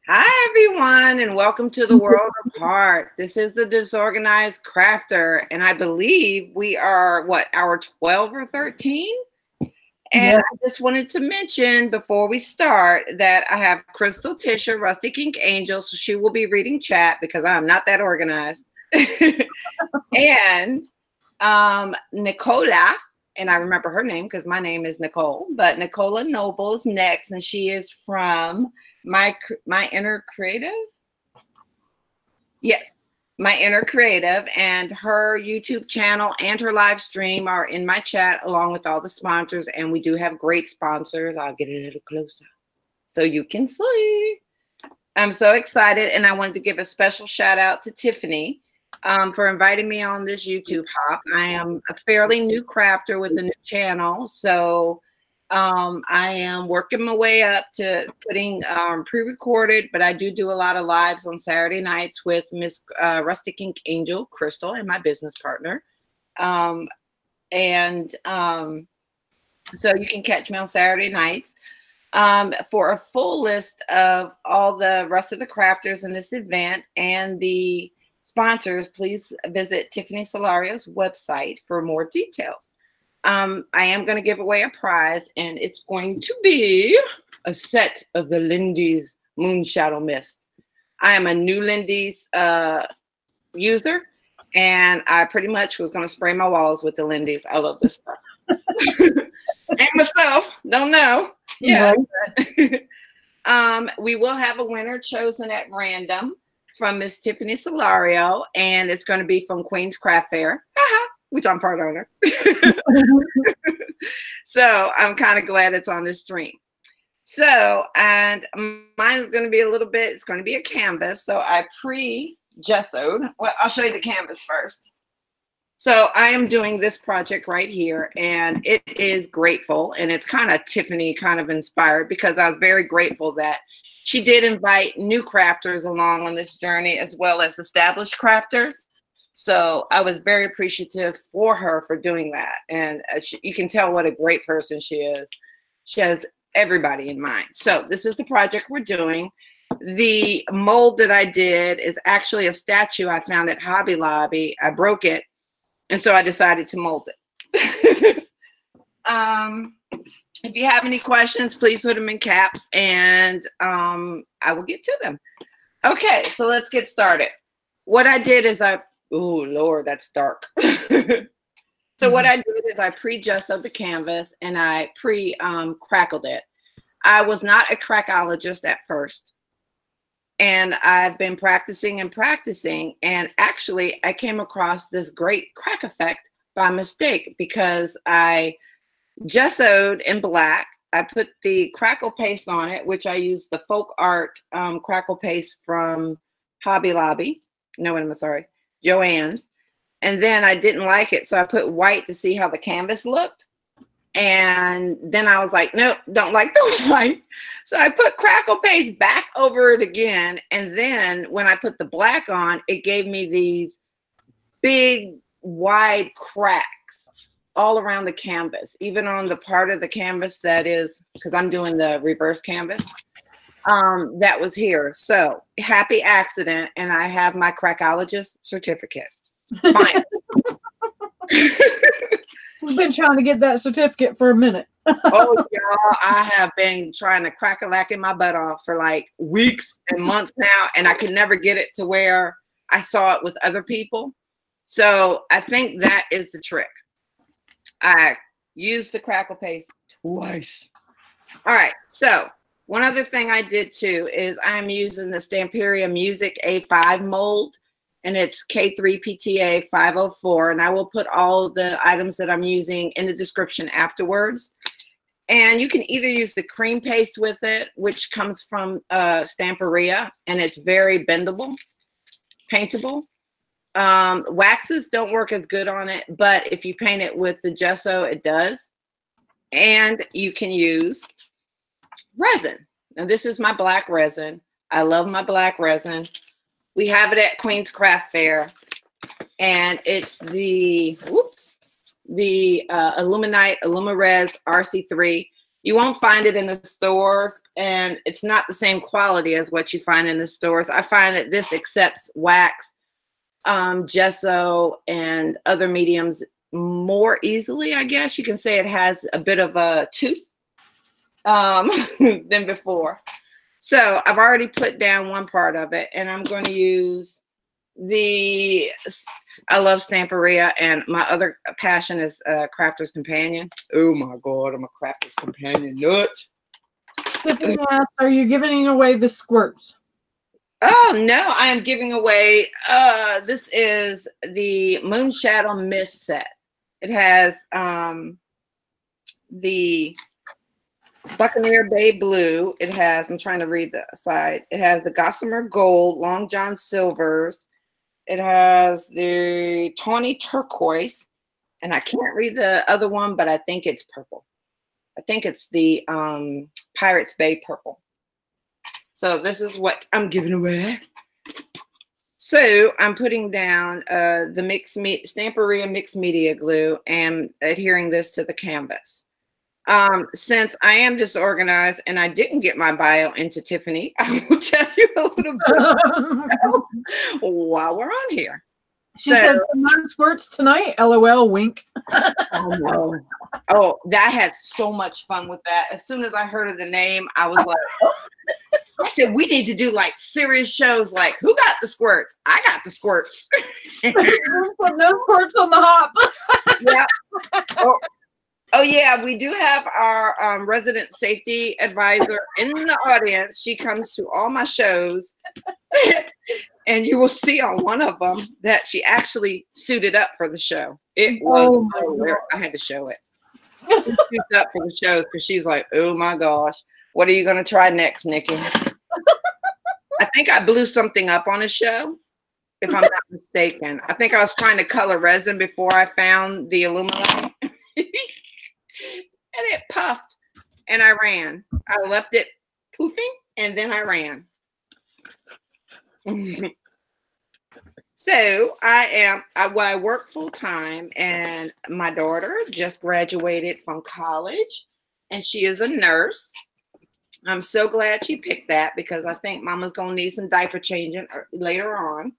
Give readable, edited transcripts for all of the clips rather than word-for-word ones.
Hi, everyone, and welcome to the World of Heart. This is the Disorganized Crafter, and I believe we are, what, hour 12 or 13? And Yes. I just wanted to mention before we start that I have Crystal Tisha, Rustic Ink Angel, so she will be reading chat because I'm not that organized. And Nicola, and I remember her name because my name is Nicole, but Nicola Noble's next, and she is from my Inner Creative. Yes, my Inner Creative, and her YouTube channel and her live stream are in my chat along with all the sponsors, and we do have great sponsors. I'll get a little closer so you can see. I'm so excited, and I wanted to give a special shout out to Tiffany for inviting me on this YouTube hop. I am a fairly new crafter with a new channel, so I am working my way up to putting pre-recorded, but I do a lot of lives on Saturday nights with Miss Rustic Ink Angel, Crystal, and my business partner. So you can catch me on Saturday nights. For a full list of all the rest of the crafters in this event and the sponsors, please visit Tiffany Solario's website for more details. I am going to give away a prize, and it's going to be a set of the Lindy's Moonshadow Mist. I am a new Lindy's user, and I pretty much was going to spray my walls with the Lindy's. I love this stuff. And myself, don't know. Yeah. We will have a winner chosen at random from Miss Tiffany Solario, and it's going to be from Queen's Craft Fair, which I'm part owner. So I'm kind of glad it's on this stream. So, and mine is going to be a little bit, it's going to be a canvas. So I pre-gessoed. Well, I'll show you the canvas first. So I am doing this project right here, and it is grateful, and it's kind of Tiffany kind of inspired because I was very grateful that she did invite new crafters along on this journey as well as established crafters. So I was very appreciative for her for doing that. And you can tell what a great person she is. She has everybody in mind. So this is the project we're doing. The mold that I did is actually a statue I found at Hobby Lobby. I broke it. And so I decided to mold it. If you have any questions, please put them in caps, and I will get to them. Okay, so let's get started. What I did is oh, Lord, that's dark. So what I did is I pre-gessoed the canvas, and I crackled it. I was not a crackologist at first. And I've been practicing and practicing. And actually, I came across this great crack effect by mistake because I gessoed in black. I put the crackle paste on it, which I used the folk art crackle paste from Hobby Lobby. No, I'm sorry, Joann's. And then I didn't like it, so I put white to see how the canvas looked. And then I was like, nope, don't like the white. So I put crackle paste back over it again. And then when I put the black on, it gave me these big, wide cracks all around the canvas, even on the part of the canvas that is, because I'm doing the reverse canvas, that was here. So happy accident. And I have my crackologist certificate. Fine. We've been trying to get that certificate for a minute. Oh, y'all, I have been trying to crack-a-lacking my butt off for like weeks and months now, and I could never get it to where I saw it with other people. So I think that is the trick. I used the crackle paste twice. All right, so one other thing I did too is I'm using the Stamperia Music A5 mold, and it's K3PTA 504, and I will put all the items that I'm using in the description afterwards. And you can either use the cream paste with it, which comes from Stamperia, and it's very bendable, paintable. Waxes don't work as good on it, but if you paint it with the gesso, it does. And you can use resin. Now this is my black resin. I love my black resin. We have it at Queen's Craft Fair, and it's the Illuminite Illumirez RC3. You won't find it in the stores, and it's not the same quality as what you find in the stores. I find that this accepts wax, gesso, and other mediums more easily, I guess. You can say it has a bit of a tooth than before. So I've already put down one part of it, and I'm going to use I love Stamperia, and my other passion is Crafter's Companion. Oh my God, I'm a Crafter's Companion nut. Tiffany asked, are you giving away the squirts? Oh no, I am giving away, this is the Moonshadow Mist set. It has the Buccaneer Bay Blue. It has, I'm trying to read the side. It has the Gossamer Gold, Long John Silvers. It has the Tawny Turquoise. And I can't read the other one, but I think it's purple. I think it's the Pirates Bay Purple. So this is what I'm giving away. So I'm putting down the Stamperia Mixed Media Glue and adhering this to the canvas. Since I am disorganized and I didn't get my bio into Tiffany, I will tell you a little bit while we're on here. She says, "No squirts tonight." LOL. Wink. Oh no! Oh, that had so much fun with that. As soon as I heard of the name, I was like, oh. I said, we need to do like serious shows. Like, who got the squirts? I got the squirts. Put no squirts on the hop. Yeah. Oh yeah, we do have our resident safety advisor in the audience. She comes to all my shows, and you will see on one of them that she actually suited up for the show. It was, I had to show it. She suits up for the shows because she's like, oh my gosh, what are you going to try next, Nikki? I think I blew something up on a show, if I'm not mistaken. I think I was trying to color resin before I found the aluminum. And it puffed, and I ran. I left it poofing, and then I ran. So I work full time, and my daughter just graduated from college, and she is a nurse. I'm so glad she picked that because I think Mama's gonna need some diaper changing later on.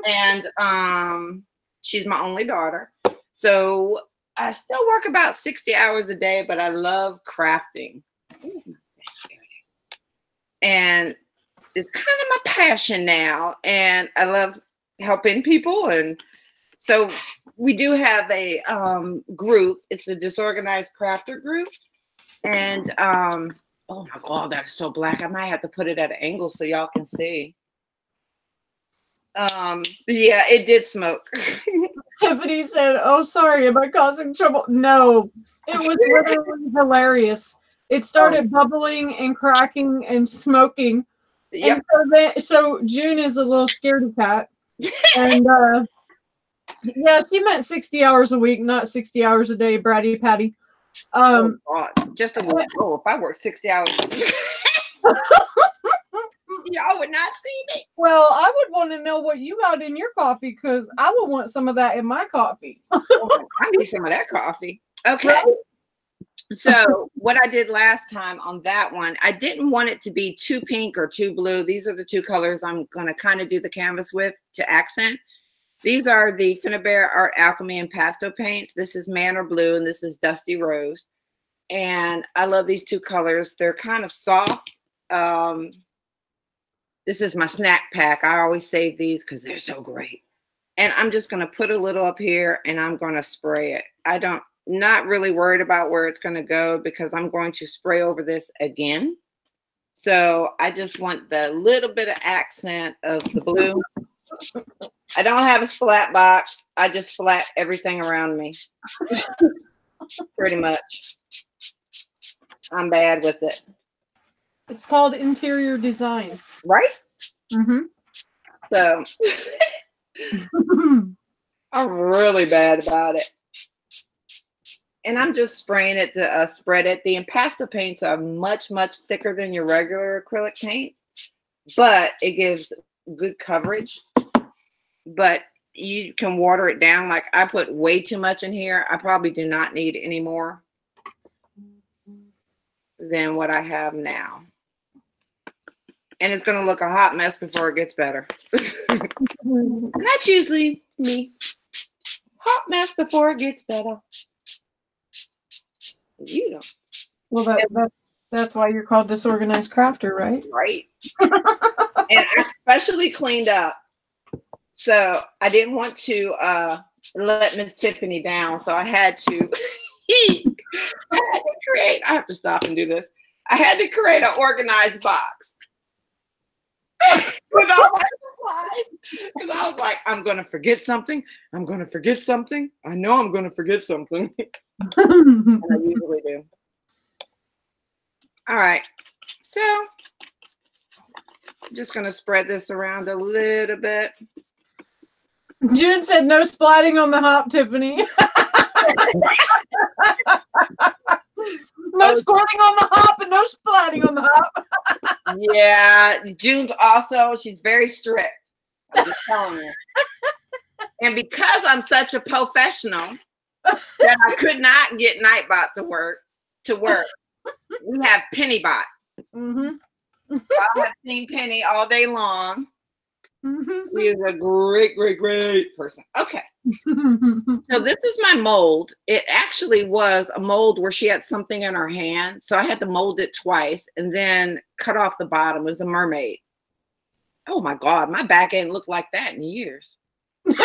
And she's my only daughter, so I still work about 60 hours a day, but I love crafting. And it's kind of my passion now. And I love helping people. And so we do have a group. It's the Disorganized Crafter group. And oh my God, that is so black. I might have to put it at an angle so y'all can see. Yeah, it did smoke. Tiffany said, "Oh, sorry, am I causing trouble?" No, it was literally hilarious. It started bubbling and cracking and smoking. Yep. And so June is a little scaredy cat. And yeah, she meant 60 hours a week, not 60 hours a day, bratty patty. Oh God, just a week. Oh, if I work 60 hours. Y'all would not see me. Well, I would want to know what you got in your coffee because I would want some of that in my coffee. Oh, I need some of that coffee. Okay. Right. So what I did last time on that one, I didn't want it to be too pink or too blue. These are the two colors I'm going to kind of do the canvas with to accent. These are the Finnabair Art Alchemy and Pastel paints. This is Manor Blue and this is Dusty Rose. And I love these two colors. They're kind of soft. This is my snack pack. I always save these because they're so great. And I'm just going to put a little up here and I'm going to spray it. Not really worried about where it's going to go because I'm going to spray over this again. So I just want the little bit of accent of the blue. I don't have a splat box. I just flat everything around me. Pretty much. I'm bad with it. It's called interior design. Right? Mm-hmm. So I'm really bad about it. And I'm just spraying it to spread it. The impasto paints are much, much thicker than your regular acrylic paint, but it gives good coverage. But you can water it down. Like I put way too much in here. I probably do not need any more. than what I have now. And it's going to look a hot mess before it gets better. And that's usually me. Hot mess before it gets better. You know. Well, that's why you're called disorganized crafter, right? Right. And I especially cleaned up. So I didn't want to let Miss Tiffany down. So I had to I have to stop and do this. I had to create an organized box with all my supplies. Because I was like, I'm going to forget something. I'm going to forget something. I know I'm going to forget something. And I usually do. All right. So I'm just going to spread this around a little bit. June said no splatting on the hop, Tiffany. No squirting on the hop and no splatting on the hop. Yeah, June's also, she's very strict. I'm just telling you. And because I'm such a professional that I could not get Nightbot to work, we have PennyBot. Mm-hmm. I have seen Penny all day long. Mm-hmm. She is a great, great, great person. Okay. So this is my mold. It actually was a mold where she had something in her hand. So I had to mold it twice and then cut off the bottom. It was a mermaid. Oh my God, my back ain't looked like that in years. What's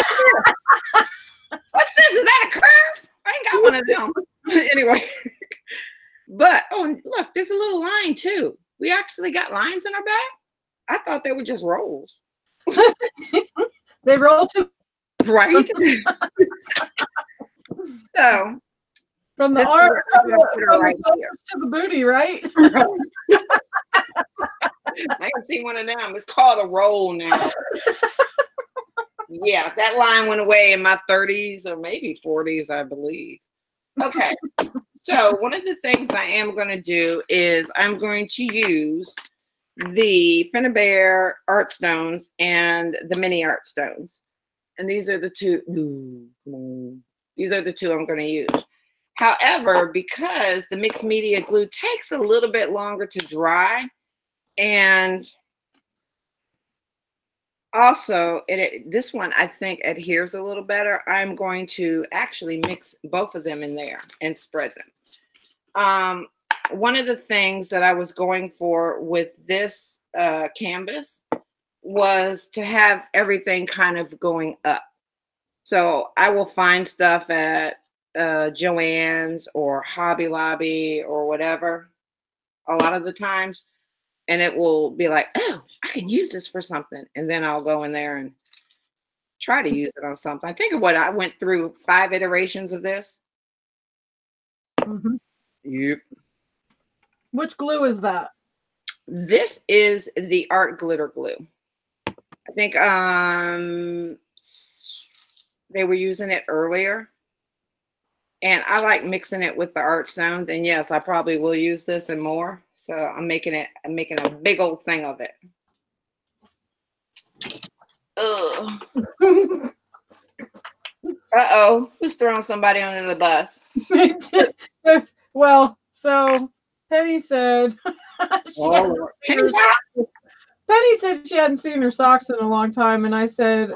this? Is that a curve? I ain't got one of them. Anyway. But, oh, look, there's a little line too. We actually got lines in our back. I thought they were just rolls. They roll too. Right. So from the arm right to the booty, right? I can see one of them. It's called a roll now. Yeah, that line went away in my 30s or maybe 40s, I believe. Okay. So one of the things I am going to do is I'm going to use the Finnabair art stones and the mini art stones. And these are the two. These are the two I'm going to use. However, because the mixed media glue takes a little bit longer to dry, and also this one I think adheres a little better, I'm going to actually mix both of them in there and spread them. One of the things that I was going for with this canvas was to have everything kind of going up. So I will find stuff at Joann's or Hobby Lobby or whatever a lot of the times, and it will be like, oh, I can use this for something. And then I'll go in there and try to use it on something. I think of what I went through 5 iterations of this. Mm-hmm. Yep. Which glue is that? This is the art glitter glue. I think they were using it earlier. And I like mixing it with the art stones. And yes, I probably will use this and more. So I'm making a big old thing of it. Ugh. Uh-oh. Who's throwing somebody under the bus? Well, so Penny said Penny said she hadn't seen her socks in a long time, and I said,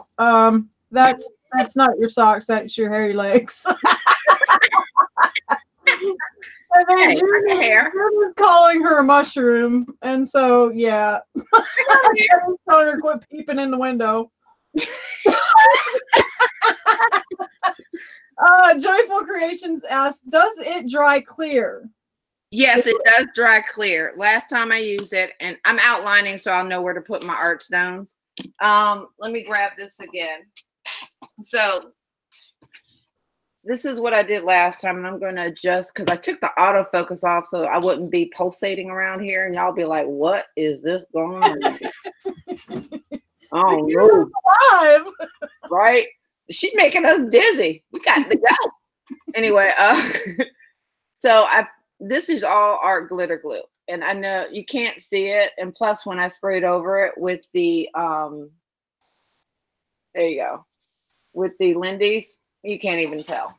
that's not your socks, that's your hairy legs. And then June was calling her a mushroom, and so yeah. I told her quit peeping in the window. Joyful Creations asked, does it dry clear? Yes, it does dry clear. Last time I used it, and I'm outlining so I'll know where to put my art stones. Let me grab this again. So this is what I did last time, and I'm going to adjust because I took the autofocus off so I wouldn't be pulsating around here, and y'all be like, what is this going on? Oh, no. Alive. Right? She's making us dizzy. We got to go. Anyway, so this is all art glitter glue, and I know you can't see it. And plus, when I sprayed over it with the there you go, with the Lindy's, you can't even tell.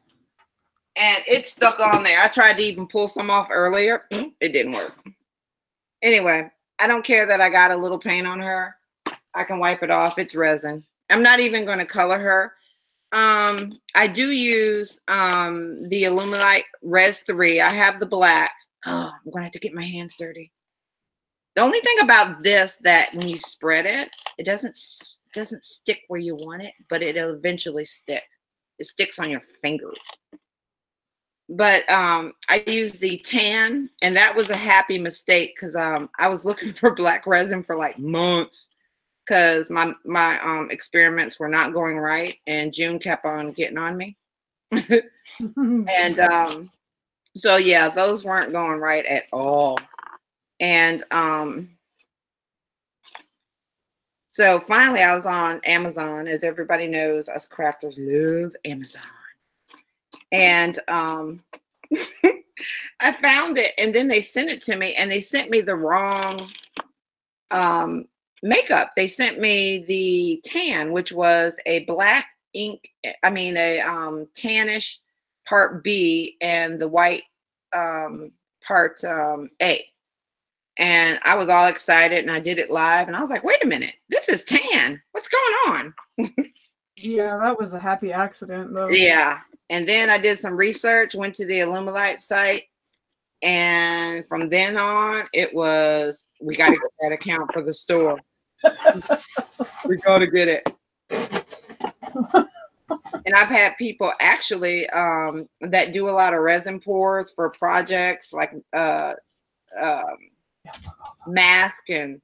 and it's stuck on there. I tried to even pull some off earlier. It didn't work. Anyway, I don't care that I got a little paint on her. I can wipe it off. It's resin. I'm not even going to color her. I do use the Illuminite Res 3. I have the black. Oh, I'm going to have to get my hands dirty. The only thing about this that when you spread it, it doesn't stick where you want it, but it'll eventually stick. It sticks on your fingers. But I used the tan, and that was a happy mistake because I was looking for black resin for like months because my experiments were not going right, and June kept on getting on me. And so yeah, those weren't going right at all. And so finally I was on Amazon. As everybody knows, us crafters love Amazon. And I found it, and then they sent it to me, and they sent me the wrong makeup. They sent me the tan, which was a black ink, I mean a tannish part B and the white part A. And I was all excited, and I did it live, and I was like, wait a minute, this is tan. What's going on? Yeah, that was a happy accident, though. Yeah. And then I did some research, went to the Illuminite site, and from then on, it was, we got to get that account for the store. We got to get it. And I've had people actually that do a lot of resin pours for projects like mask and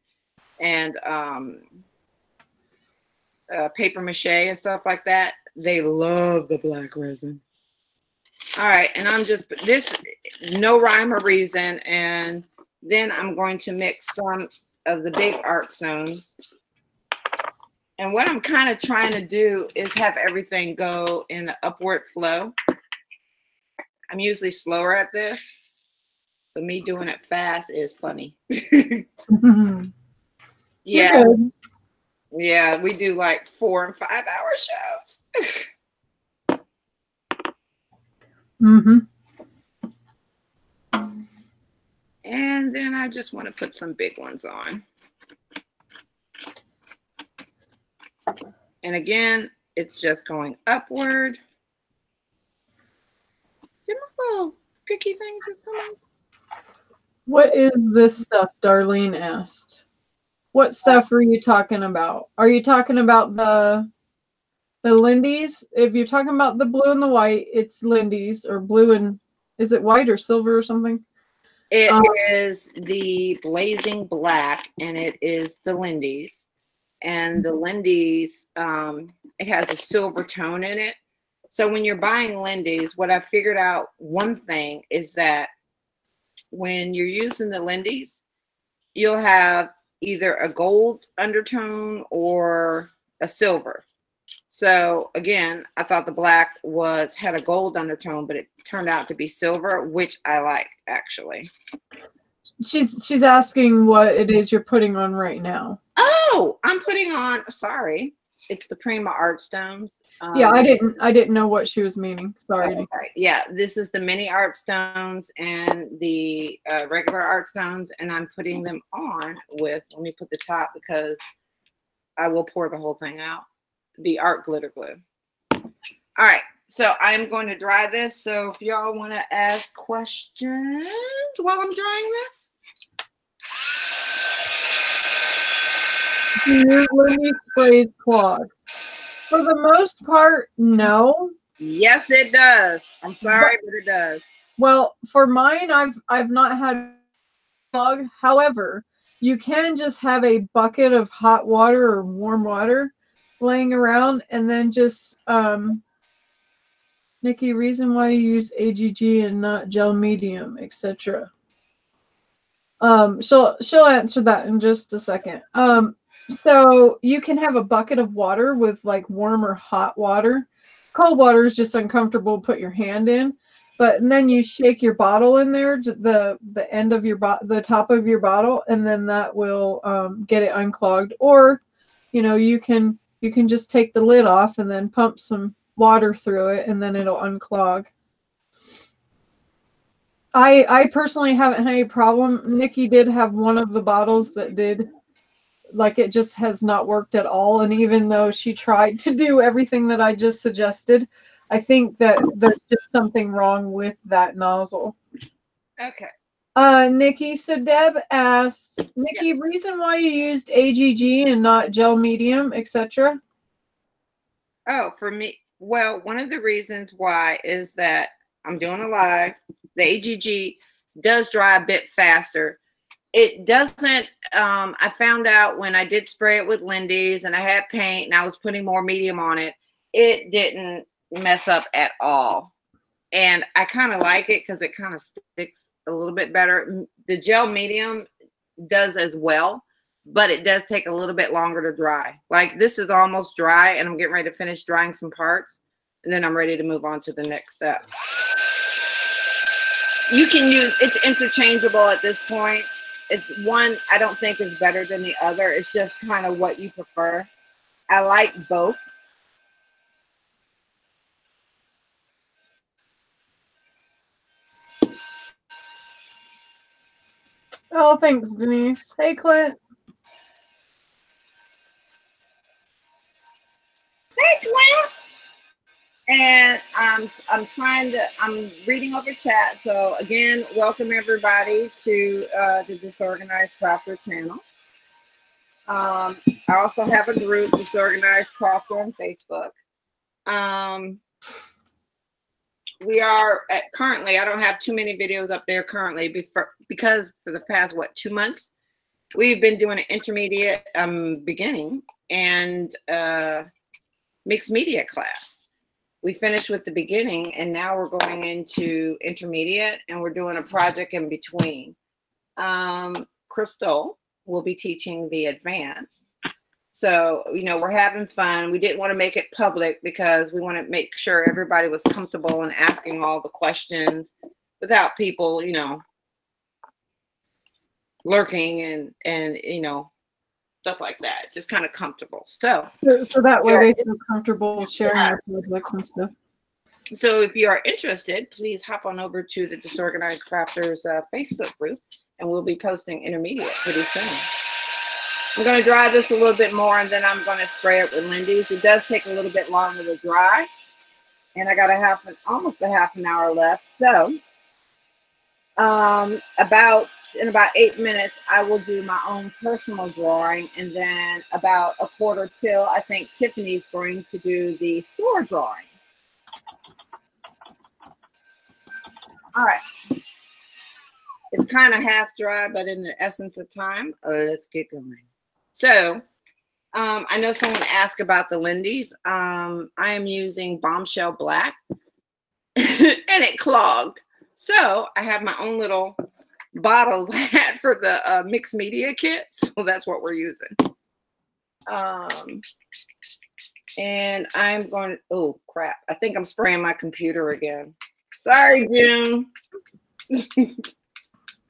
paper mache and stuff like that. They love the black resin. All right, and I'm just this no rhyme or reason, and then I'm going to mix some of the big art stones. And what I'm kind of trying to do is have everything go in an upward flow. I'm usually slower at this, so me doing it fast is funny. Yeah. Yeah, we do like 4 and 5 hour shows. And then I just want to put some big ones on. And again, it's just going upward. Did my little picky thing just come on? What is this stuff? Darlene asked. What stuff are you talking about? Are you talking about the Lindy's? If you're talking about the blue and the white, it's Lindy's, or blue and, is it white or silver or something? It is the blazing black, and it is the Lindy's. And the Lindy's, it has a silver tone in it. So when you're buying Lindy's, what I figured out, one thing is that when you're using the Lindy's, you'll have either a gold undertone or a silver. So again, I thought the black had a gold undertone, but it turned out to be silver, which I like actually. She's asking what it is you're putting on right now. Oh, I'm putting on, sorry, it's the Prima Art Stones. Yeah, I didn't know what she was meaning. Sorry. Okay. Yeah, this is the mini art stones and the regular art stones, and I'm putting them on with, let me put the top because I will pour the whole thing out, the art glitter glue. All right, so I'm going to dry this. So if y'all want to ask questions while I'm drying this. Do you Lindy sprays clog? For the most part, no. Yes, it does. I'm sorry, but it does. Well, for mine, I've not had clog. However, you can just have a bucket of hot water or warm water laying around, and then just Nikki, reason why you use AGG and not gel medium, etc. She'll answer that in just a second. So you can have a bucket of water with like warm or hot water. Cold water is just uncomfortable to put your hand in, and then you shake your bottle in there, the end of the top of your bottle, and then that will get it unclogged. Or, you can just take the lid off and then pump some water through it, and then it'll unclog. I personally haven't had any problem. Nikki did have one of the bottles that did, like, it just has not worked at all. And even though she tried to do everything that I just suggested, I think that there's just something wrong with that nozzle. Okay. Nikki, so Deb asks, Nikki, Yeah. reason why you used AGG and not gel medium, etc.? Oh, for me, well, one of the reasons why is that I'm doing a live. The AGG does dry a bit faster. It doesn't, I found out when I did spray it with Lindy's and I had paint and I was putting more medium on it, it didn't mess up at all. And I kind of like it because it kind of sticks a little bit better. The gel medium does as well, but it does take a little bit longer to dry. Like this is almost dry and I'm getting ready to finish drying some parts and then I'm ready to move on to the next step. You can use, it's interchangeable at this point. It's one I don't think is better than the other. It's just kind of what you prefer. I like both. Oh, thanks, Denise. Hey, Clint. Hey, Clint. And I'm reading over chat. So again, welcome everybody to the Disorganized Crafter channel. I also have a group, Disorganized Crafter, on Facebook. We are currently, I don't have too many videos up there currently because for the past, 2 months, we've been doing an intermediate beginning and mixed media class. We finished with the beginning and now we're going into intermediate and we're doing a project in between. Crystal will be teaching the advanced. So, you know, we're having fun. We didn't want to make it public because we want to make sure everybody was comfortable in asking all the questions without people, you know, lurking and you know, stuff like that. Just kind of comfortable. So that way they feel comfortable sharing their projects and stuff. So if you are interested, please hop on over to the Disorganized Crafters Facebook group and we'll be posting intermediate pretty soon. I'm going to dry this a little bit more and then I'm going to spray it with Lindy's. It does take a little bit longer to dry. And I got almost a half an hour left. So in about 8 minutes, I will do my own personal drawing. And then about a quarter till, I think Tiffany's going to do the store drawing. All right. It's kind of half dry, but in the essence of time, let's get going. So I know someone asked about the Lindy's. I am using Bombshell Black and it clogged. So I have my own little bottles I had for the mixed media kit. So that's what we're using. And I'm going to, oh crap. I think I'm spraying my computer again. Sorry, June.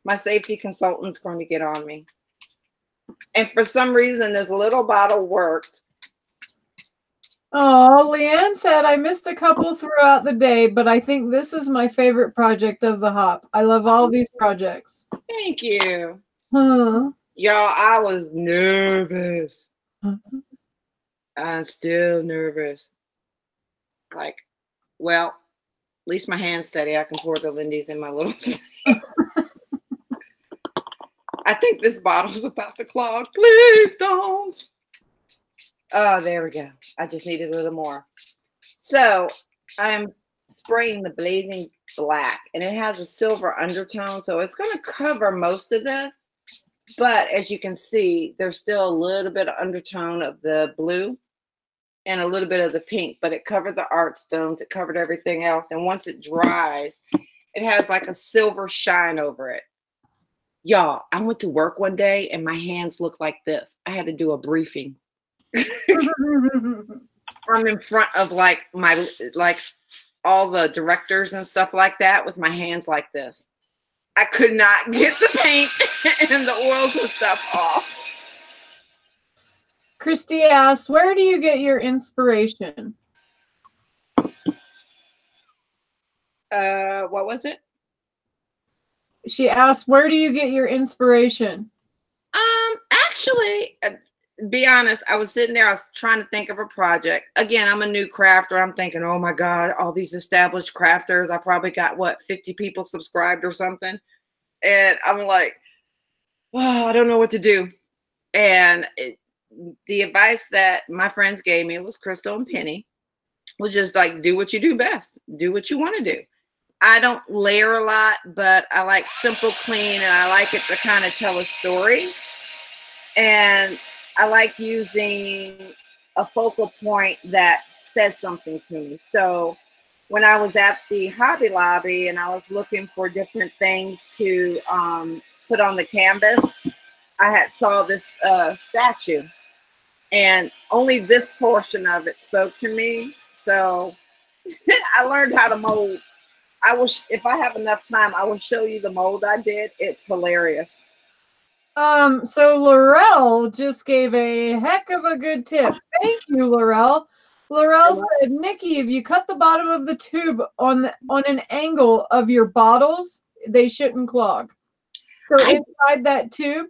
My safety consultant's going to get on me. And for some reason, this little bottle worked. Oh, Leanne said, I missed a couple throughout the day, but I think this is my favorite project of the hop. I love all these projects. Thank you. Huh. Y'all, I was nervous. I'm still nervous. Like, well, at least my hand's steady. I can pour the Lindy's in my little... I think this bottle's about to clog. Please don't. Oh, there we go. I just needed a little more. So I'm spraying the Blazing Black, and it has a silver undertone, so it's going to cover most of this. But as you can see, there's still a little bit of undertone of the blue and a little bit of the pink, but it covered the art stones. It covered everything else. And once it dries, it has like a silver shine over it. Y'all, I went to work one day and my hands looked like this. I had to do a briefing. I'm in front of like all the directors and stuff like that with my hands like this. I could not get the paint and the oils and stuff off. Christy asks, where do you get your inspiration? What was it? She asked, where do you get your inspiration? Actually, be honest, I was sitting there, I was trying to think of a project. Again, I'm a new crafter. I'm thinking, oh my God, all these established crafters. I probably got, what, 50 people subscribed or something. And I'm like, oh, I don't know what to do. And the advice that my friends gave me was Crystal and Penny, was just like, do what you do best. Do what you want to do. I don't layer a lot, but I like simple, clean, and I like it to kind of tell a story. And I like using a focal point that says something to me. So when I was at the Hobby Lobby and I was looking for different things to put on the canvas, I had saw this statue, and only this portion of it spoke to me. So I learned how to mold. I will, if I have enough time, I will show you the mold I did. It's hilarious. So Laurel just gave a heck of a good tip. Thank you, Laurel. Laurel said, Nikki, if you cut the bottom of the tube on an angle of your bottles, they shouldn't clog. So inside that tube,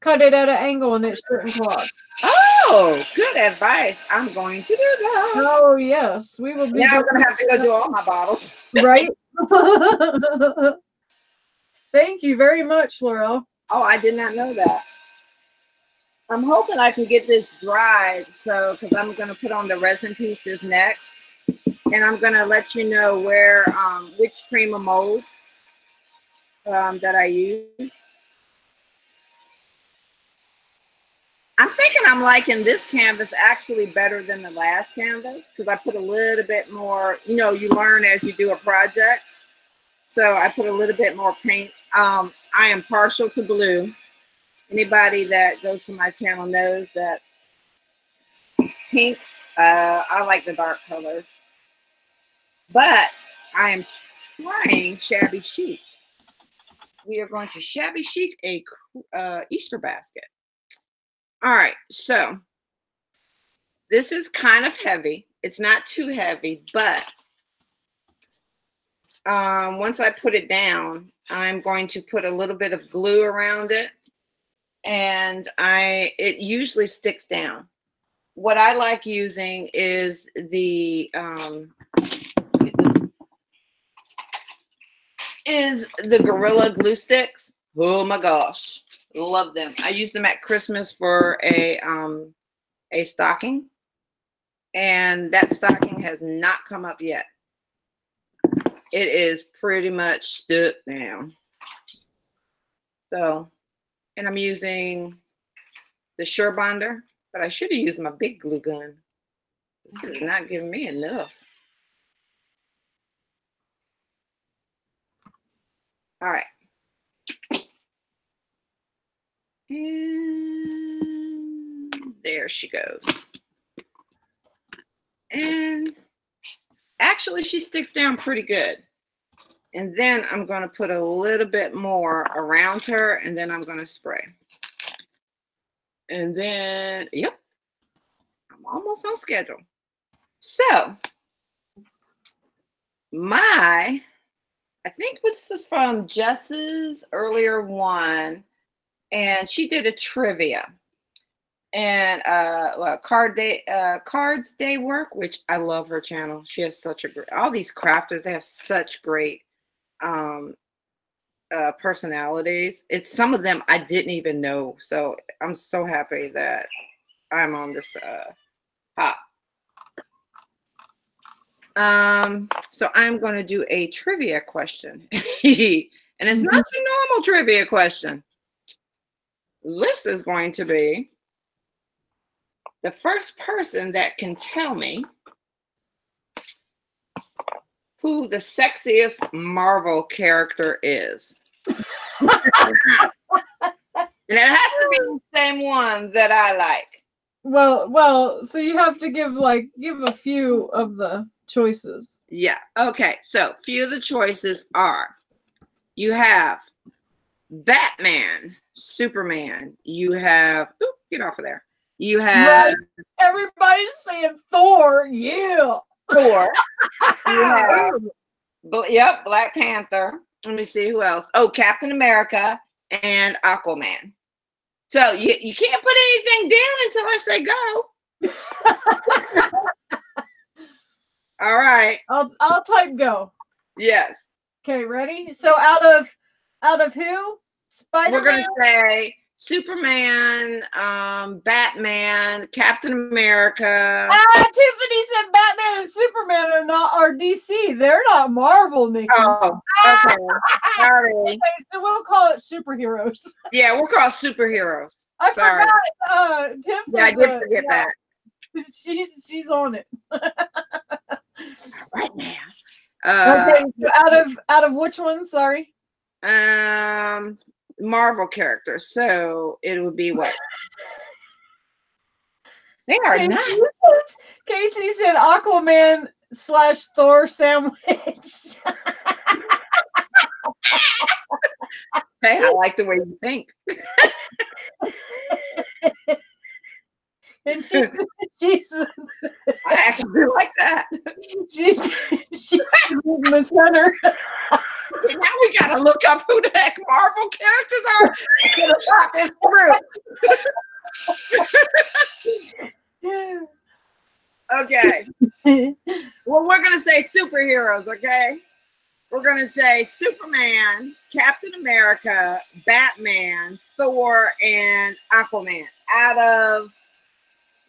cut it at an angle and it shouldn't clog. Oh, good advice. I'm going to do that. Oh, yes. We will be. Now I'm going to have to go do all my bottles. Right? Thank you very much, Laurel. Oh, I did not know that. I'm hoping I can get this dried, so because I'm going to put on the resin pieces next, and I'm going to let you know where which Prima mold that I use. I'm thinking I'm liking this canvas actually better than the last canvas because I put a little bit more, you know, you learn as you do a project. So I put a little bit more paint. I am partial to blue. Anybody that goes to my channel knows that pink, I like the dark colors. But I am trying shabby chic. We are going to shabby chic a Easter basket. All right, so this is kind of heavy. It's not too heavy, but once I put it down, I'm going to put a little bit of glue around it, and it usually sticks down. What I like using is the Gorilla glue sticks. Oh my gosh, love them. I used them at Christmas for a stocking, and that stocking has not come up yet. It is pretty much stuck down. So, and I'm using the Sure Bonder, but I should have used my big glue gun. This is not giving me enough. All right. And there she goes. And actually, she sticks down pretty good. And then I'm going to put a little bit more around her, and then I'm going to spray. And then, yep, I'm almost on schedule. So, I think this is from Jess's earlier one, and she did a trivia. And cards day work, which I love her channel. She has such a great, all these crafters, they have such great personalities. It's some of them I didn't even know, so I'm so happy that I'm on this hop. So I'm going to do a trivia question. And it's not your normal trivia question. This is going to be the first person that can tell me who the sexiest Marvel character is. And it has to be the same one that I like. Well, so you have to give a few of the choices. Yeah. Okay. So few of the choices are, you have Batman, Superman. You have, get off of there. You have, everybody's saying Thor. Yeah. Thor. You have, Black Panther. Let me see who else. Oh, Captain America and Aquaman. So you can't put anything down until I say go. All right. I'll type go. Yes. Okay, ready? So out of who? Spider-Man? We're gonna say Superman, Batman, Captain America. Tiffany said Batman and Superman are DC. They're not Marvel, Nikki. Oh, okay. Sorry. Okay, so we'll call it superheroes. Yeah, we'll call it superheroes. I Sorry. forgot. Tiff Yeah, I did forget that. She's on it. Right now. Okay, so out of which one? Sorry. Marvel characters. So it would be what? They are Casey, not. Casey said Aquaman / Thor sandwich. Hey, I like the way you think. And she's I actually like that. she's in the center. Okay, now we gotta look up who the heck Marvel characters are to talk this through. Okay. Well, we're gonna say superheroes, okay? We're gonna say Superman, Captain America, Batman, Thor, and Aquaman. Out of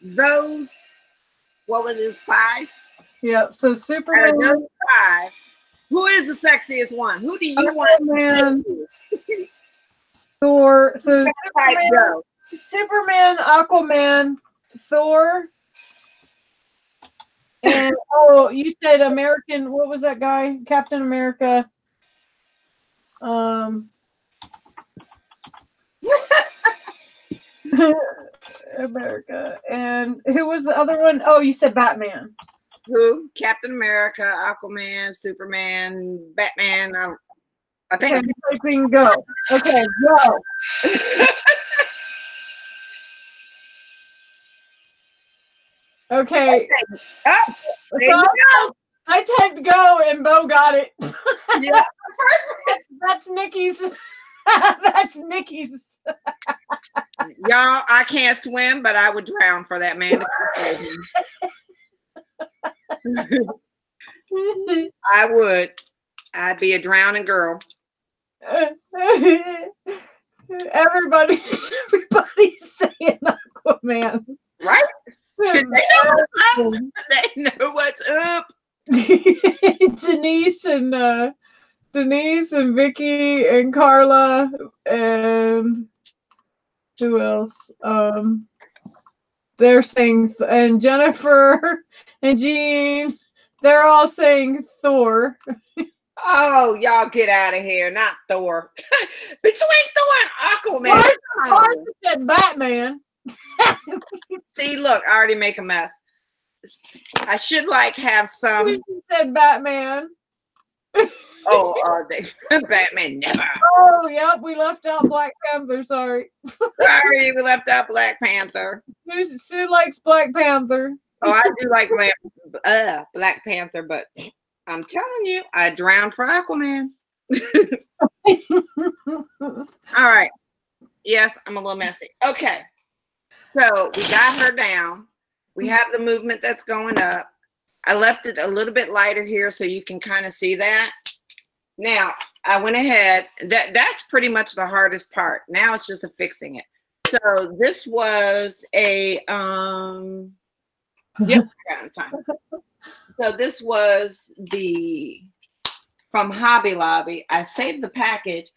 those, what was it, 5? Yep. So Out of Superman, those 5, who is the sexiest one? Who do you want? Aquaman, Thor. So Superman, Aquaman, Thor, and you said American. What was that guy? Captain America. America. And who was the other one? Oh, you said Batman. Who? Captain America, Aquaman, Superman, Batman. I think. Okay, typing go. Okay, go. Okay. Oh, there you go. I typed go and Bo got it. Yeah. That's Nikki's. That's Nikki's. Y'all, I can't swim, but I would drown for that man. I would. I'd be a drowning girl. Everybody's saying Aquaman. Right? They know what's up. They know what's up. Denise and Vicky and Carla and who else? They're saying and Jennifer and Jean. They're all saying Thor. Oh, y'all get out of here. Not Thor. Between Thor and Aquaman. Martha said Batman. See, look, I already make a mess. I should have some. She said Batman. Batman never. Oh, yep, we left out Black Panther. Sorry. Sorry, we left out Black Panther. Sue likes Black Panther. Oh, I do like Black Panther, but I'm telling you, I drowned for Aquaman. All right. Yes, I'm a little messy. Okay. So we got her down. We have the movement that's going up. I left it a little bit lighter here so you can kind of see that. Now, I went ahead. That's pretty much the hardest part. Now it's just affixing it. So this was a yep, I got time. So this was from Hobby Lobby. I saved the package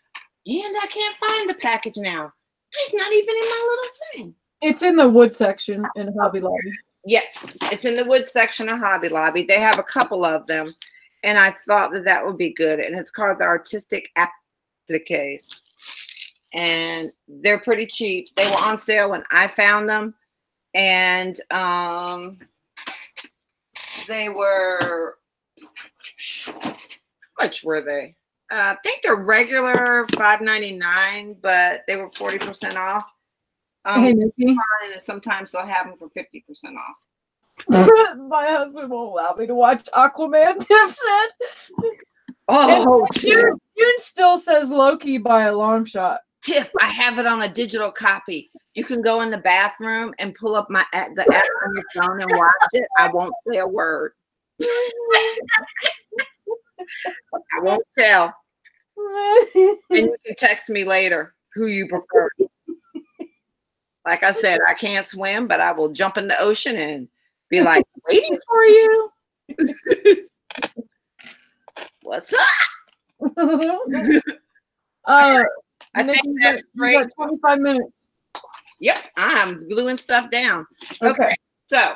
and I can't find the package now. It's not even in my little thing. It's in the wood section in Hobby Lobby. Yes, it's in the wood section of Hobby Lobby. They have a couple of them, and I thought that would be good. And it's called the Artistic Appliques. And they're pretty cheap. They were on sale when I found them. And they were, how much were they? I think they're regular $5.99, but they were 40% off. Hey, Nikki. And sometimes they'll have them for 50% off. My husband won't allow me to watch Aquaman, Tiff said. Oh, June still says Loki by a long shot. Tiff, I have it on a digital copy. You can go in the bathroom and pull up the app on your phone and watch it. I won't say a word. I won't tell. And you can text me later who you prefer. Like I said, I can't swim, but I will jump in the ocean and be like, waiting for you. What's up? I think that's great. 25 minutes. Yep, I'm gluing stuff down. Okay, so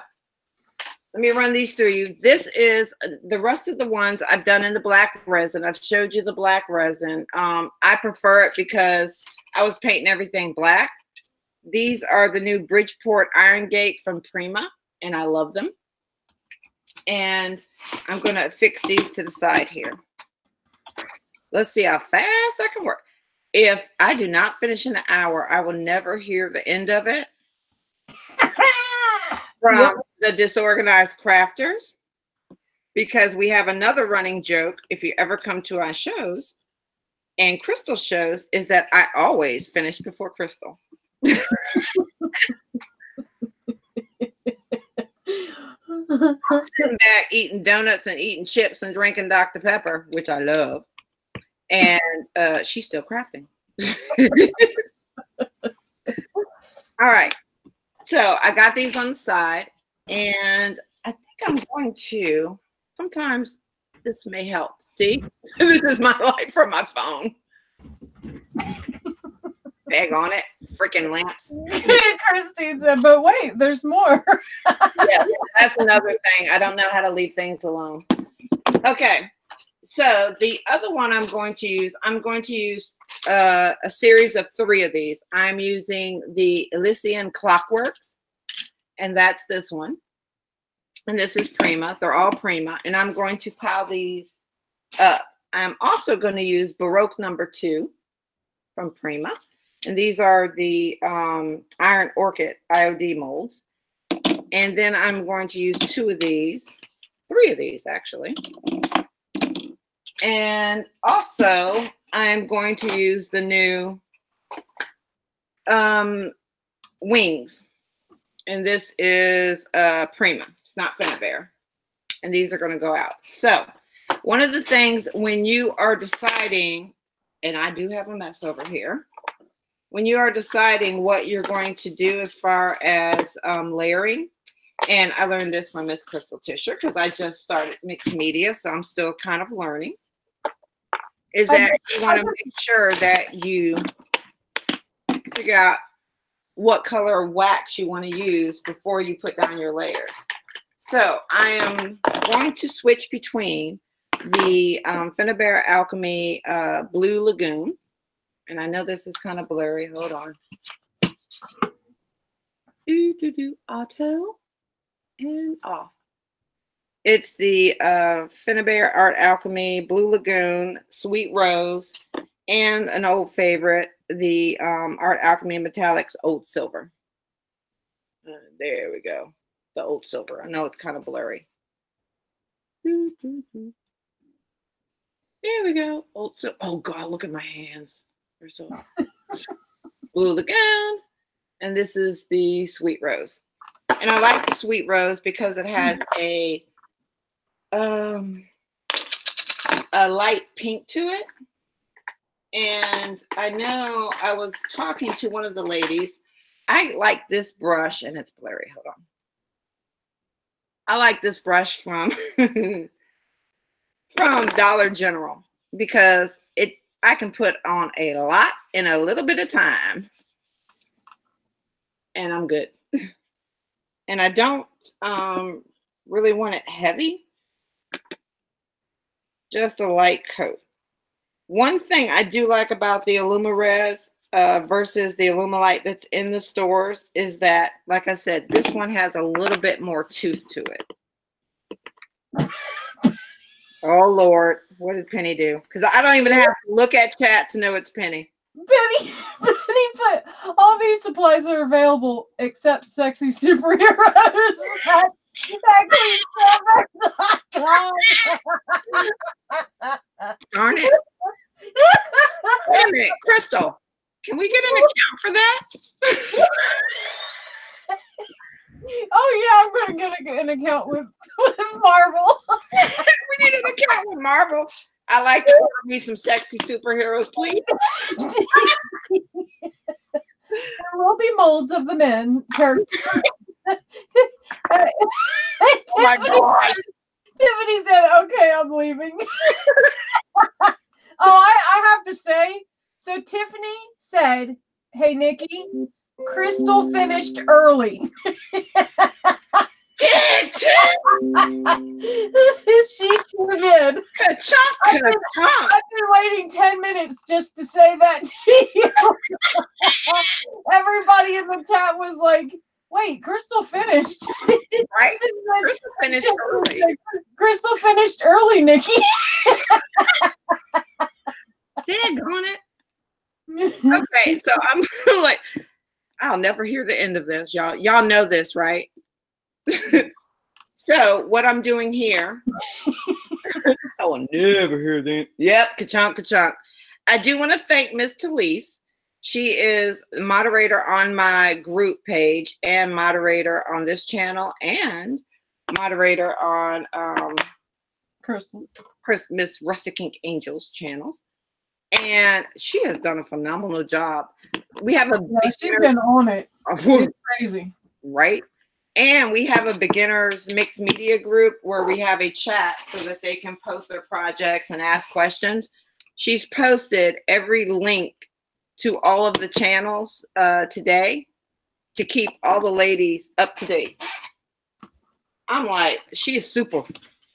let me run these through you. This is the rest of the ones I've done in the black resin. I've showed you the black resin. I prefer it because I was painting everything black. These are the new Bridgeport Iron Gate from Prima, and I love them. And I'm going to fix these to the side here. Let's see how fast I can work. If I do not finish in an hour, I will never hear the end of it from the disorganized crafters, because we have another running joke. If you ever come to our shows and Crystal shows, is that I always finish before Crystal. I'm sitting back eating donuts and eating chips and drinking Dr. Pepper, which I love. And she's still crafting. All right. So I got these on the side, and I think I'm going to, sometimes this may help. See, this is my life from my phone. Bag on it, freaking lamps. Christine said, but wait, there's more. Yeah, that's another thing. I don't know how to leave things alone. Okay, so the other one I'm going to use a series of 3 of these. I'm using the Elysian Clockworks, and that's this one. And this is Prima. They're all Prima, and I'm going to pile these up. I'm also going to use Baroque number 2 from Prima. And these are the Iron Orchid IOD molds. And then I'm going to use 2 of these, 3 of these actually. And also I'm going to use the new wings. And this is Prima. It's not Finnabair. And these are going to go out. So one of the things when you are deciding, and I do have a mess over here, when you are deciding what you're going to do as far as layering, and I learned this from Miss Crystal Tischer because I just started mixed media, so I'm still kind of learning, is that you want to make sure that you figure out what color wax you want to use before you put down your layers. So I am going to switch between the Finnabair Alchemy Blue Lagoon. And I know this is kind of blurry. Hold on. Auto and off. It's the Finnabair Art Alchemy Blue Lagoon Sweet Rose, and an old favorite, the Art Alchemy Metallics Old Silver. There we go. The Old Silver. I know it's kind of blurry. There we go. Old Silver. Oh God, look at my hands. So Blue Lagoon, and this is the Sweet Rose. And I like the Sweet Rose because it has a light pink to it. And I know I was talking to one of the ladies. I like this brush, and it's blurry. Hold on. I like this brush from Dollar General because I can put on a lot in a little bit of time, and I'm good. And I don't really want it heavy, just a light coat. One thing I do like about the Illumires versus the Illumilite that's in the stores is that, like I said, this one has a little bit more tooth to it. Oh, Lord. What did Penny do? Because I don't even have to look at chat to know it's Penny. Penny put all these supplies are available except sexy superheroes. Queensilver.com. Darn it. Wait a minute, Crystal. Can we get an account for that? Oh yeah, I'm gonna get an account with Marvel. We need an account with Marvel. I like to order me some sexy superheroes, please. There will be molds of the men characters. Oh my God. Tiffany said, "Okay, I'm leaving." Oh, I have to say, so Tiffany said, "Hey, Nikki, Crystal finished early." She sure did. I've been waiting 10 minutes just to say that to you. Everybody in the chat was like, wait, Crystal finished. Right? Crystal finished early. Crystal finished early, Nikki. Daggone it. Okay, so I'm like, I'll never hear the end of this, y'all. Y'all know this, right? So what I'm doing here, I will never hear that. Yep, ka-chunk, ka-chunk. I do want to thank Miss Talise. She is moderator on my group page and moderator on this channel and moderator on Miss Rustic Ink Angels channel. And she has done a phenomenal job. We have a she's been on it. It's crazy. Right? And we have a beginners mixed media group where we have a chat so that they can post their projects and ask questions. She's posted every link to all of the channels today to keep all the ladies up to date. I'm like, she is super.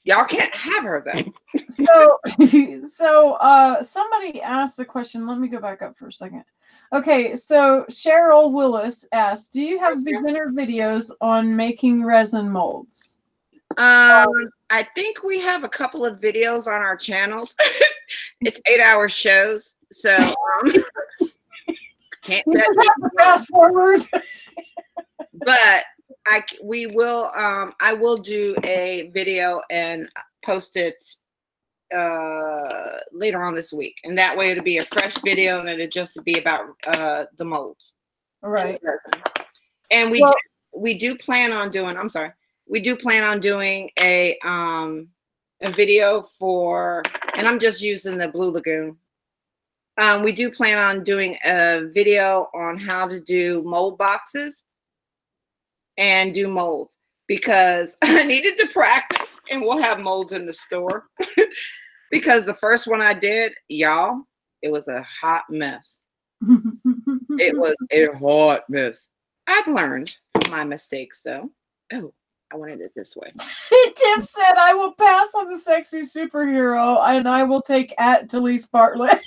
Y'all can't have her though. So somebody asked the question. Let me go back up for a second. Okay, so Cheryl Willis asked, do you have beginner videos on making resin molds? I think we have a couple of videos on our channels. It's 8-hour shows, so can't fast forward. But I will do a video and post it later on this week, and that way it'll be a fresh video and it'll just be about the molds. Right. And we do plan on doing a video for, and I'm just using the Blue Lagoon. We do plan on doing a video on how to do mold boxes and do molds because I needed to practice, and we'll have molds in the store. Because the first one I did, y'all, it was a hot mess. It was a hot mess. I've learned from my mistakes, though. Oh, I wanted it this way. Tim said, I will pass on the sexy superhero, and I will take at Talise Bartlett.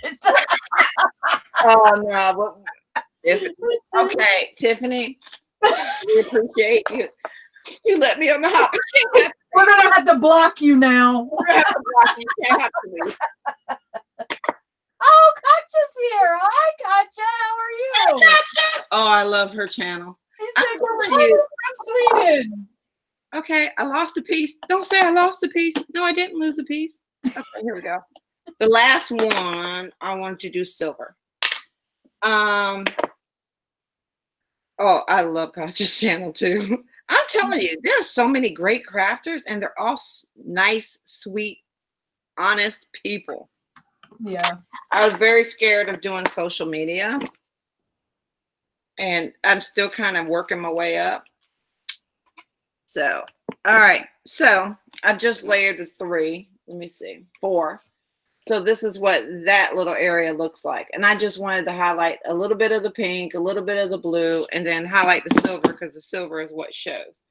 Oh, no. Okay, Tiffany, we appreciate you. You let me on the hot machine. We're going to have to block you now. We're going to have to block you. You can't have Talise. Oh, Katja's here. Hi, Katja. How are you? Hi, Katja. Oh, I love her channel. She's from Sweden. Okay, I lost a piece. Don't say I lost a piece. No, I didn't lose a piece. Okay, here we go. The last one, I want to do silver. Oh, I love Katja's channel too. I'm telling you, there are so many great crafters, and they're all nice, sweet, honest people. Yeah. I was very scared of doing social media, and I'm still kind of working my way up. So, all right. So I've just layered the 3. Let me see, 4. So this is what that little area looks like. And I just wanted to highlight a little bit of the pink, a little bit of the blue, and then highlight the silver because the silver is what shows.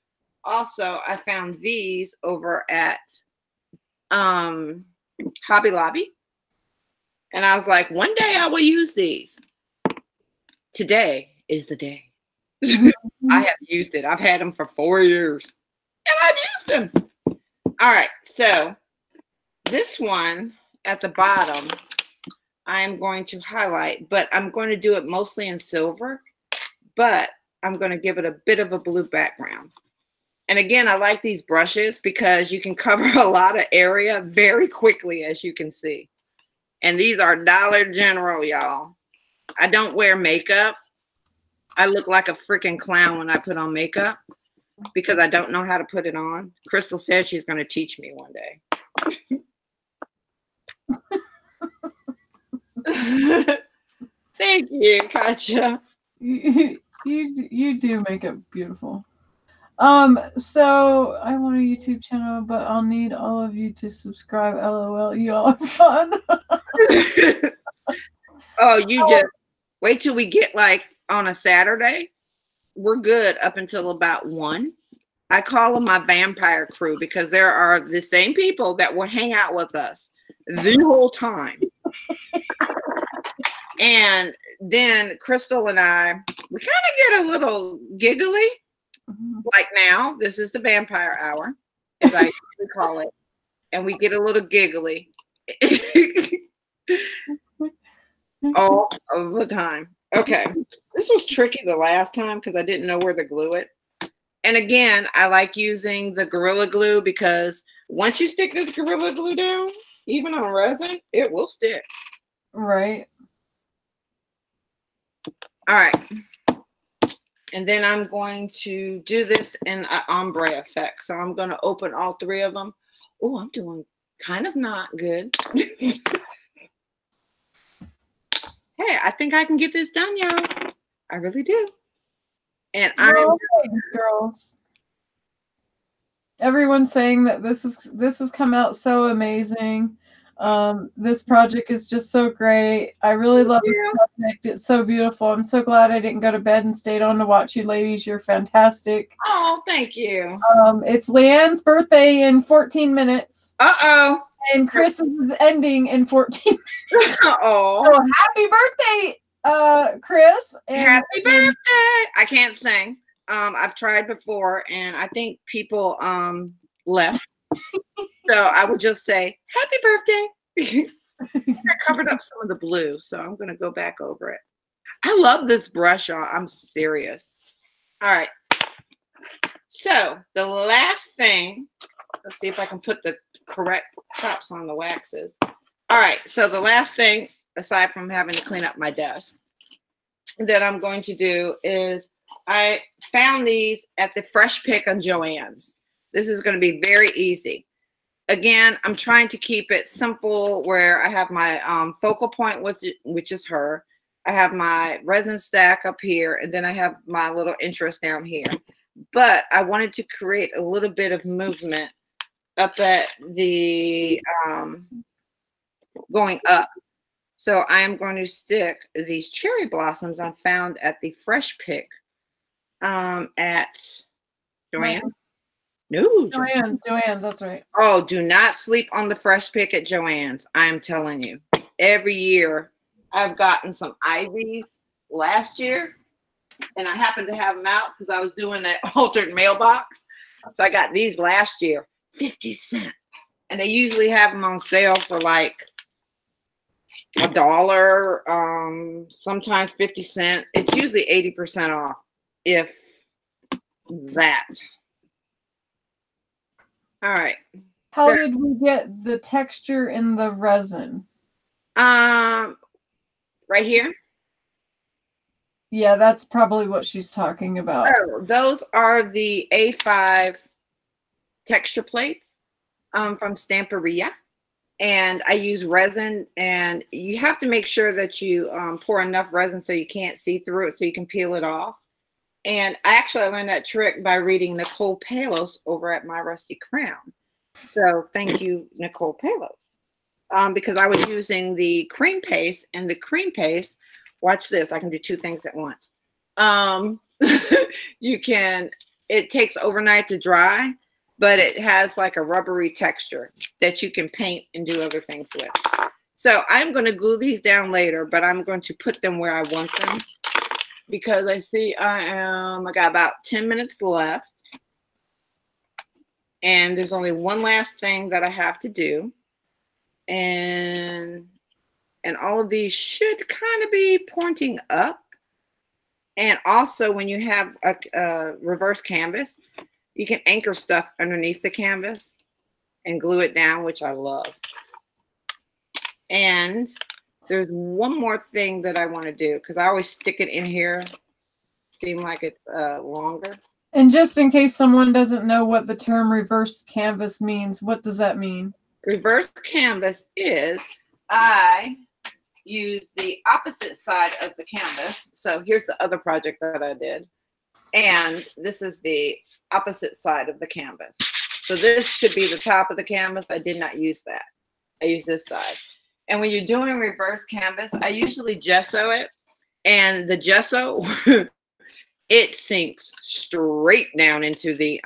Also, I found these over at Hobby Lobby. And I was like, one day I will use these. Today is the day. I have used it. I've had them for 4 years. And I've used them. All right. So this one at the bottom, I'm going to highlight, but I'm going to do it mostly in silver, but I'm going to give it a bit of a blue background. And again, I like these brushes because you can cover a lot of area very quickly, as you can see. And these are Dollar General, y'all. I don't wear makeup. I look like a freaking clown when I put on makeup because I don't know how to put it on. Crystal said she's going to teach me one day. Thank you, Katja. You do make it beautiful. So I want a YouTube channel, but I'll need all of you to subscribe. LOL, you all are fun. Oh, you just wait till we get like on a Saturday. We're good up until about 1. I call them my vampire crew because there are the same people that will hang out with us the whole time. And then Crystal and I, we kind of get a little giggly. Like now, this is the vampire hour, as I usually call it. And we get a little giggly all of the time. Okay. This was tricky the last time because I didn't know where to glue it. And again, I like using the Gorilla Glue because once you stick this Gorilla Glue down, even on resin, it will stick. Right. All right. And then I'm going to do this in an ombre effect. So I'm going to open all 3 of them. Oh, I'm doing kind of not good. Hey, I think I can get this done, y'all. I really do. And I'm girls. Everyone's saying that this has come out so amazing. This project is just so great. I really love this project. It's so beautiful. I'm so glad I didn't go to bed and stayed on to watch you ladies. You're fantastic. Oh, thank you. It's Leanne's birthday in 14 minutes. Uh-oh. And Chris's is ending in 14 minutes. Oh. So happy birthday, Chris. Happy birthday. I can't sing. I've tried before and I think people left. So I would just say, happy birthday. I covered up some of the blue, so I'm going to go back over it. I love this brush, y'all. I'm serious. All right. So the last thing, let's see if I can put the correct tops on the waxes. All right. So the last thing, aside from having to clean up my desk, that I'm going to do is I found these at the Fresh Pick on Joann's. This is going to be very easy. Again, I'm trying to keep it simple where I have my focal point, which is her. I have my resin stack up here, and then I have my little interest down here. But I wanted to create a little bit of movement up at the going up. So I am going to stick these cherry blossoms I found at the Fresh Pick at Joann. No, Joann's, that's right. Oh, do not sleep on the Fresh Pick at Joann's. I'm telling you. Every year I've gotten some ivies last year, and I happened to have them out because I was doing that altered mailbox. So I got these last year, 50 cents. And they usually have them on sale for like $1, sometimes 50 cents. It's usually 80% off, if that. All right. How did we get the texture in the resin? Right here. Yeah, that's probably what she's talking about. Oh, those are the A5 texture plates from Stamperia. And I use resin, and you have to make sure that you pour enough resin so you can't see through it so you can peel it off. And I learned that trick by reading Nicole Palos over at My Rusty Crown. So thank you, Nicole Palos. Because I was using the cream paste, and the cream paste, watch this, I can do 2 things at once. It takes overnight to dry, but it has like a rubbery texture that you can paint and do other things with. So I'm going to glue these down later, but I'm going to put them where I want them. Because I see I got about 10 minutes left. And there's only one last thing that I have to do. And all of these should kind of be pointing up. And also when you have a reverse canvas, You can anchor stuff underneath the canvas and glue it down, which I love. And there's one more thing that I want to do because I always stick it in here. Seem like it's longer. And just in case someone doesn't know what the term reverse canvas means, what does that mean? Reverse canvas is I use the opposite side of the canvas. So here's the other project that I did. And this is the opposite side of the canvas. So this should be the top of the canvas. I did not use that. I use this side. And when you're doing reverse canvas, I usually gesso it. And the gesso, it sinks straight down into the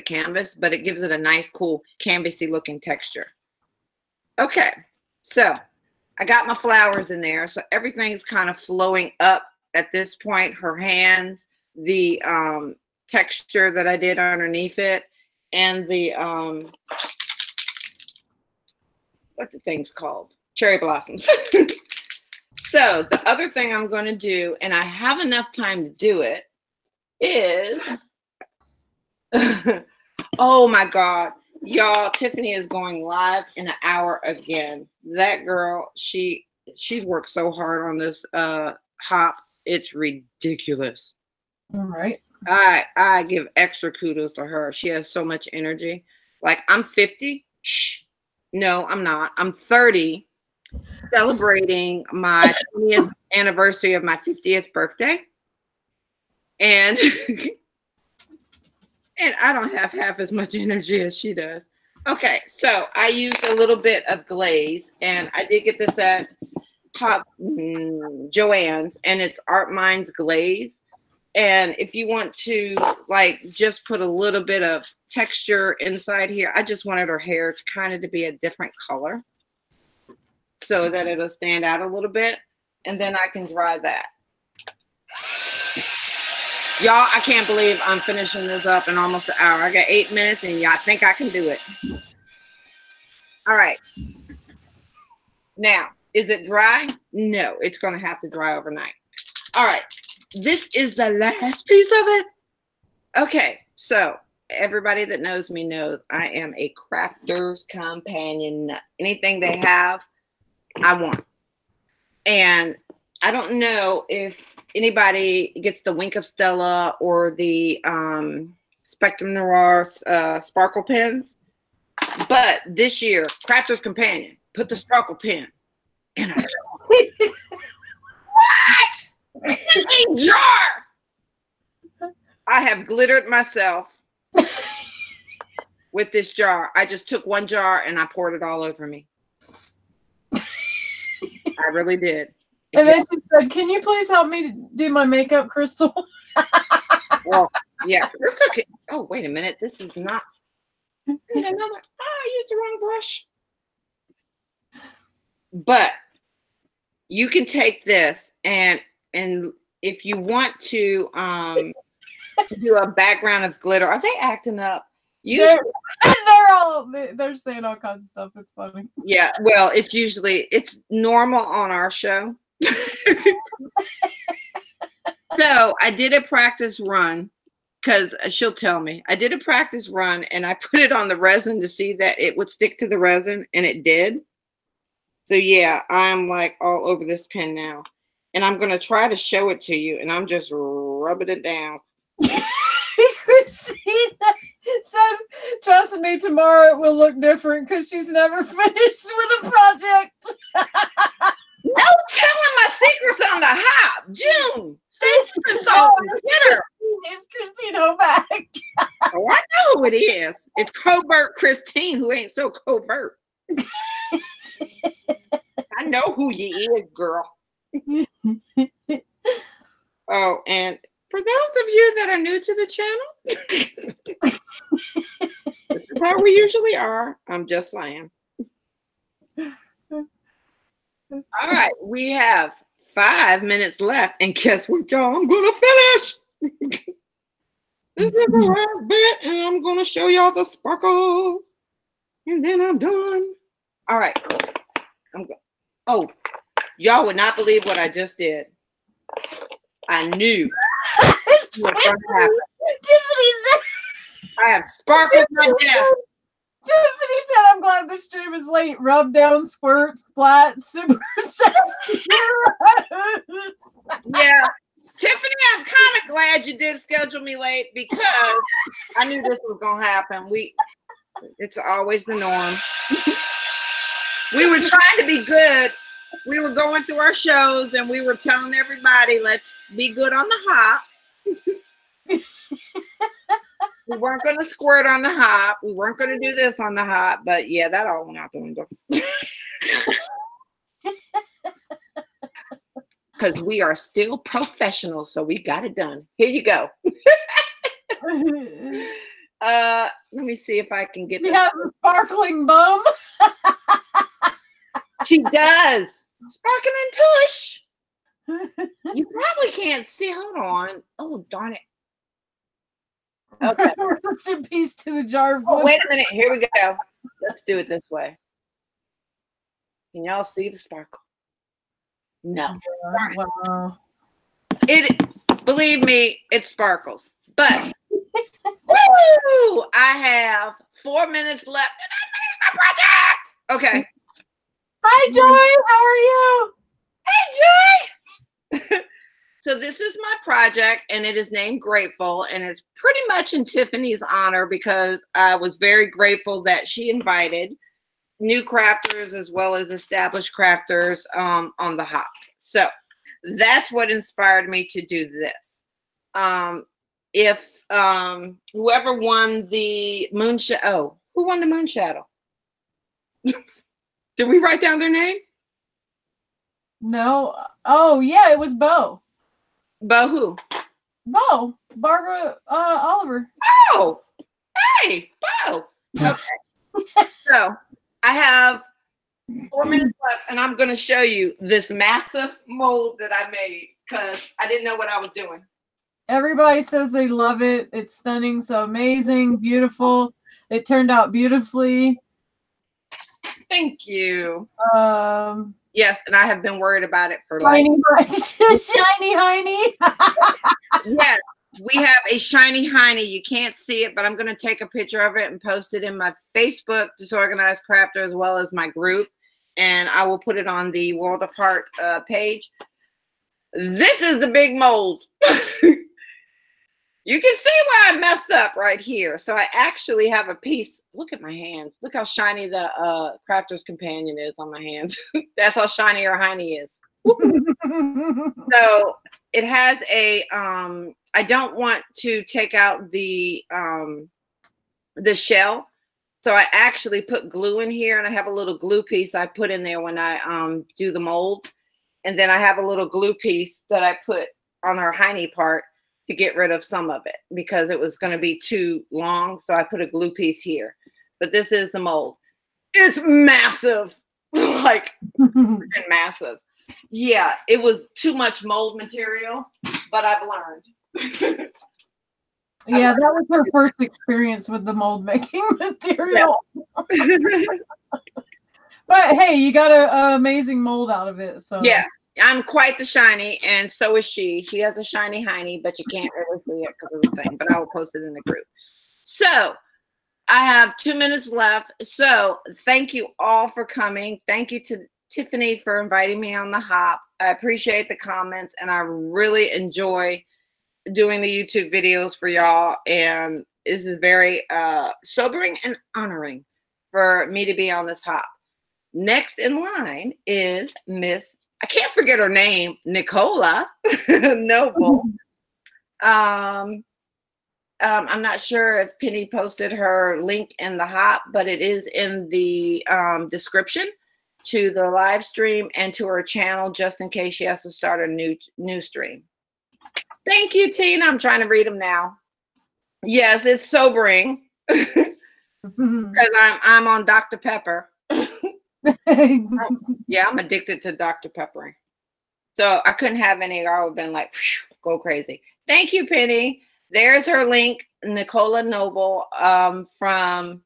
canvas, but it gives it a nice, cool, canvasy looking texture. Okay, so I got my flowers in there. So everything's kind of flowing up at this point. Her hands, the texture that I did underneath it, and the what the thing's called? Cherry blossoms. So the other thing I'm going to do, and I have enough time to do it, is oh my God, y'all, Tiffany is going live in an hour again. That girl, she's worked so hard on this hop. It's ridiculous. All right. I give extra kudos to her. She has so much energy. Like, I'm 50. Shh. No, I'm not. I'm 30, celebrating my 20th anniversary of my 50th birthday. And and I don't have half as much energy as she does. Okay, so I used a little bit of glaze, and I did get this at Joann's, and it's Art Minds glaze. And if you want to, like, just put a little bit of texture inside here, I just wanted her hair to kind of to be a different color so that it'll stand out a little bit. And then I can dry that. Y'all, I can't believe I'm finishing this up in almost an hour. I got 8 minutes, and y'all think I can do it. All right. Now, is it dry? No, it's going to have to dry overnight. All right. This is the last piece of it. Okay, so everybody that knows me knows I am a crafter's companion. Anything they have, I want. And I don't know if anybody gets the Wink of Stella or the Spectrum Noir sparkle pens. But this year, Crafter's Companion put the sparkle pen in a jar. What? A jar! I have glittered myself with this jar. I just took one jar and I poured it all over me. I really did. And then she said, "Can you please help me do my makeup, Crystal?" Well, yeah, Crystal can. Oh, wait a minute. This is not. I used the wrong brush. But you can take this and if you want to do a background of glitter, are they acting up? They're saying all kinds of stuff. It's funny. Yeah, well, it's normal on our show. So I did a practice run because she'll tell me. I did a practice run and I put it on the resin to see that it would stick to the resin, and it did. So yeah, I'm like all over this pen now. And I'm going to try to show it to you, and I'm just rubbing it down. Christina said, "Trust me, tomorrow it will look different," because she's never finished with a project. No telling my secrets on the hop. June. Secrets on dinner. It's Christine Hoback. Oh, I know who it is. It's covert Christine, who ain't so covert. I know who you is, girl. Oh, and for those of you that are new to the channel, this is how we usually are. I'm just saying. All right, we have 5 minutes left, and guess what, y'all? I'm gonna finish. This is the last bit, and I'm gonna show y'all the sparkle, and then I'm done. All right, oh, y'all would not believe what I just did. I knew what was going to happen. I have sparkled my desk. Tiffany said, I'm glad the stream is late. Rub down, squirt, splat, super sexy. Yeah. Tiffany, I'm kind of glad you did schedule me late because I knew this was going to happen. It's always the norm. We were trying to be good. We were going through our shows and we were telling everybody, let's be good on the hop. We weren't going to squirt on the hop. We weren't going to do this on the hop. But yeah, that all went out the window. Because we are still professionals, so we got it done. Here you go. Let me see if I can get She has a sparkling bum. She does. Sparkling tush. You probably can't see. Hold on. Oh, darn it. Okay. Rest in peace to the jar. Oh, wait a minute. Here we go. Let's do it this way. Can y'all see the sparkle? No. Wow. Believe me, it sparkles. But woo, I have 4 minutes left and I finished my project. Okay. Hi, Joy. How are you? Hey, Joy. So this is my project, and it is named Grateful, and it's pretty much in Tiffany's honor because I was very grateful that she invited new crafters as well as established crafters on the hop. So that's what inspired me to do this. If whoever won the Moonshadow, who won the Moonshadow? Did we write down their name? No. Oh, yeah, it was Bo. Bo who? Bo. Barbara Oliver. Oh, hey, Bo. Okay. So I have 4 minutes left, and I'm going to show you this massive mold that I made because I didn't know what I was doing. Everybody says they love it. It's stunning, so amazing, beautiful. It turned out beautifully. Thank you. Yes, and I have been worried about it for like shiny hiney. Yes, we have a shiny hiney. You can't see it, but I'm going to take a picture of it and post it in my Facebook Disorganized Crafter as well as my group, and I will put it on the World of Heart page. This is the big mold. You can see where I messed up right here. So I actually have a piece. Look at my hands. Look how shiny the Crafter's Companion is on my hands. That's how shiny our hiney is. So it has a, I don't want to take out the shell. So I actually put glue in here, and I have a little glue piece I put in there when I do the mold. And then I have a little glue piece that I put on her hiney part to get rid of some of it because it was going to be too long. So I put a glue piece here. But this is the mold. It's massive. Like massive. Yeah, it was too much mold material, but I've learned. Yeah, that was her first experience with the mold making material. Yeah. But hey, you got an amazing mold out of it. So yeah, I'm quite the shiny, and so is she. She has a shiny hiney, but you can't really see it because of the thing. But I will post it in the group. So I have 2 minutes left. So thank you all for coming. Thank you to Tiffany for inviting me on the hop. I appreciate the comments, and I really enjoy doing the YouTube videos for y'all. And this is very sobering and honoring for me to be on this hop. Next in line is Miss, I can't forget her name, Nicola Noble. I'm not sure if Penny posted her link in the hop, but it is in the description to the live stream and to her channel, just in case she has to start a new stream. Thank you, Tina. I'm trying to read them now. Yes, it's sobering because I'm on Dr. Pepper. Yeah, I'm addicted to Dr. Pepper. So I couldn't have any. I would have been like, go crazy. Thank you, Penny. There's her link, Nicola Noble, from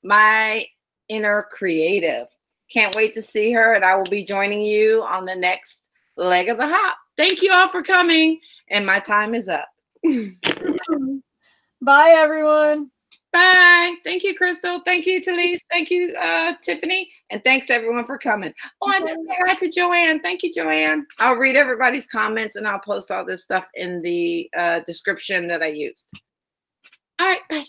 My Inner Creative. Can't wait to see her, and I will be joining you on the next leg of the hop. Thank you all for coming, and my time is up. Bye, everyone. Bye. Thank you, Crystal. Thank you, Talise. Thank you, Tiffany. And thanks everyone for coming. Oh, I didn't say hi to Joanne. Thank you, Joanne. I'll read everybody's comments and I'll post all this stuff in the description that I used. All right, bye.